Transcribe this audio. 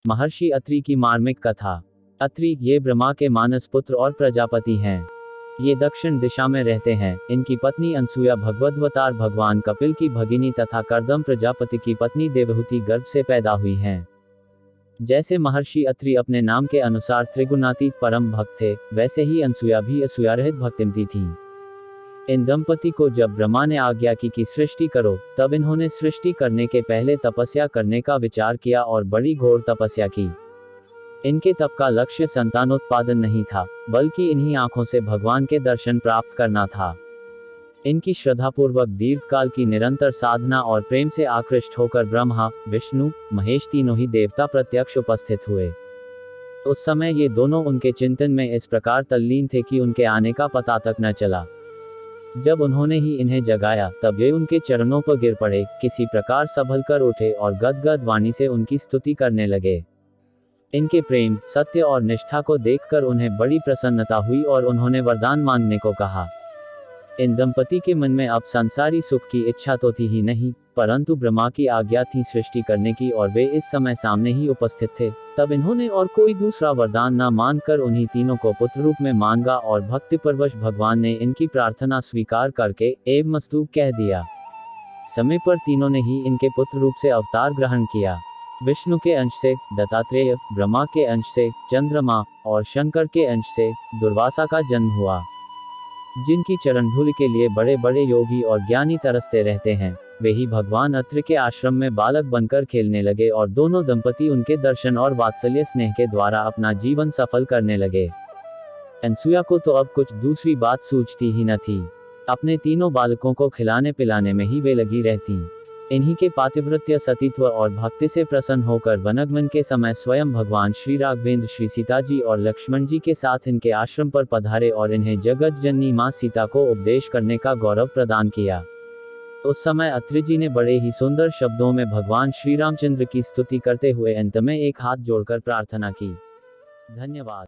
महर्षि अत्रि की मार्मिक कथा। अत्रि ये ब्रह्मा के मानस पुत्र और प्रजापति हैं। ये दक्षिण दिशा में रहते हैं। इनकी पत्नी अनसुया भगवद्वतार भगवान कपिल की भगिनी तथा कर्दम प्रजापति की पत्नी देवहूति गर्भ से पैदा हुई हैं। जैसे महर्षि अत्रि अपने नाम के अनुसार त्रिगुणातीत परम भक्त थे, वैसे ही अनसुया भी असूयारहित भक्तिमती थीं। इन दंपति को जब ब्रह्मा ने आज्ञा की कि सृष्टि करो, तब इन्होंने सृष्टि करने के पहले तपस्या करने का विचार किया और बड़ी घोर तपस्या की। इनके तप का लक्ष्य संतानोत्पादन नहीं था, बल्कि इन्हीं आंखों से भगवान के दर्शन प्राप्त करना था। इनकी श्रद्धापूर्वक दीर्घकाल की निरंतर साधना और प्रेम से आकृष्ट होकर ब्रह्मा, विष्णु, महेश तीनों ही देवता प्रत्यक्ष उपस्थित हुए। उस समय ये दोनों उनके चिंतन में इस प्रकार तल्लीन थे कि उनके आने का पता तक न चला। जब उन्होंने ही इन्हें जगाया, तब ये उनके चरणों पर गिर पड़े, किसी प्रकार संभल कर उठे और गदगद वाणी से उनकी स्तुति करने लगे। इनके प्रेम, सत्य और निष्ठा को देखकर उन्हें बड़ी प्रसन्नता हुई और उन्होंने वरदान मांगने को कहा। इन दंपति के मन में अब संसारी सुख की इच्छा तो थी ही नहीं, परंतु ब्रह्मा की आज्ञा थी सृष्टि करने की और वे इस समय सामने ही उपस्थित थे। तब इन्होंने और कोई दूसरा वरदान न मांगकर उन्हीं तीनों को पुत्र रूप में मांगा और भक्तिपरवश भगवान ने इनकी प्रार्थना स्वीकार करके एवमस्तु कह दिया। समय पर तीनों ने ही इनके पुत्र रूप से अवतार ग्रहण किया। विष्णु के अंश से दत्तात्रेय, ब्रह्मा के अंश से चंद्रमा और शंकर के अंश से दुर्वासा का जन्म हुआ। जिनकी चरण धूल के लिए बड़े बड़े योगी और ज्ञानी तरसते रहते हैं, वे ही भगवान अत्रि के आश्रम में बालक बनकर खेलने लगे और दोनों दंपति उनके दर्शन और वात्सल्य स्नेह के द्वारा अपना जीवन सफल करने लगे। अनसुया को तो अब कुछ दूसरी बात सूझती ही न थी। अपने तीनों बालकों को खिलाने पिलाने में ही वे लगी रहती। इन्हीं के पातिव्रत्य, सतीत्व और भक्ति से प्रसन्न होकर वनागमन के समय स्वयं भगवान श्री राघवेंद्र श्री सीता जी और लक्ष्मण जी के साथ इनके आश्रम पर पधारे और इन्हें जगत जननी मां सीता को उपदेश करने का गौरव प्रदान किया। उस समय अत्रि जी ने बड़े ही सुंदर शब्दों में भगवान श्री रामचंद्र की स्तुति करते हुए अंत में एक हाथ जोड़कर प्रार्थना की। धन्यवाद।